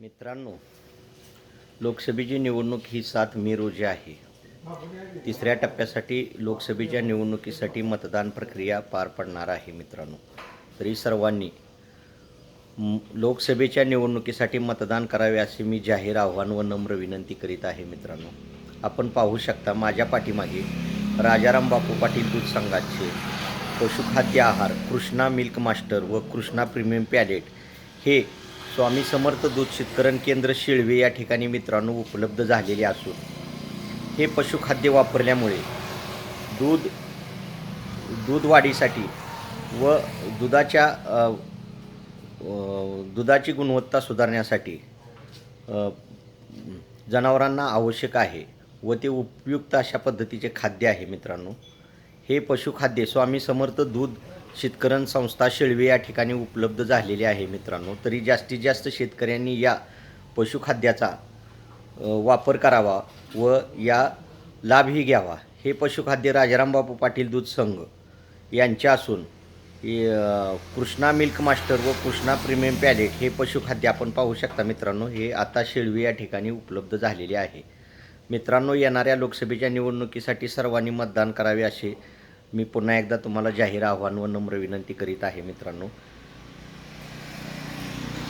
मित्रांनो, लोकसभेची निवडणूक ही 7 मे रोजी आहे. तिसऱ्या टप्प्यासाठी लोकसभेच्या निवडणुकीसाठी मतदान प्रक्रिया पार पडणार आहे. मित्रांनो, तरी सर्वांनी लोकसभेच्या निवडणुकीसाठी मतदान करावे असे मी जाहीर आव्हान व नम्र विनंती करीत आहे. मित्रांनो, आपण पाहू शकता माझ्या पाठीमागे राजाराम बापू पाटील दूध संघाचे पशुखाद्य आहार कृष्णा मिल्क मास्टर व कृष्णा प्रीमियम पॅलेट हे स्वामी समर्थ दूध शीतकरण केंद्र शिळवे या ठिकाणी मित्रांनो उपलब्ध झालेले असून हे पशुखाद्य वापरल्यामुळे दूध वाढीसाठी व दुधाची गुणवत्ता सुधारण्यासाठी जनावरांना आवश्यक आहे व ते उपयुक्त अशा पद्धतीचे खाद्य आहे. मित्रांनो, हे पशुखाद्य स्वामी समर्थ दूध शीतकरण संस्था शिळवे या ठिकाणी उपलब्ध झालेले आहे. मित्रांनो, तरी जास्तीत जास्त शेतकऱ्यांनी या पशुखाद्याचा वापर करावा व या लाभही घ्यावा. हे पशुखाद्य राजाराम बापू पाटील दूध संघ यांचे असून कृष्णा मिल्क मास्टर व कृष्णा प्रीमियम पॅलेट हे पशुखाद्य आपण पाहू शकता. मित्रांनो, हे आता शिळवे या ठिकाणी उपलब्ध झालेले आहे. मित्रांनो, येणाऱ्या लोकसभेच्या निवडणुकीसाठी सर्वांनी मतदान करावे असे मी पुन्हा एकदा तुम्हाला जाहीर आव्हान व नम्र विनंती करीत आहे. मित्रांनो,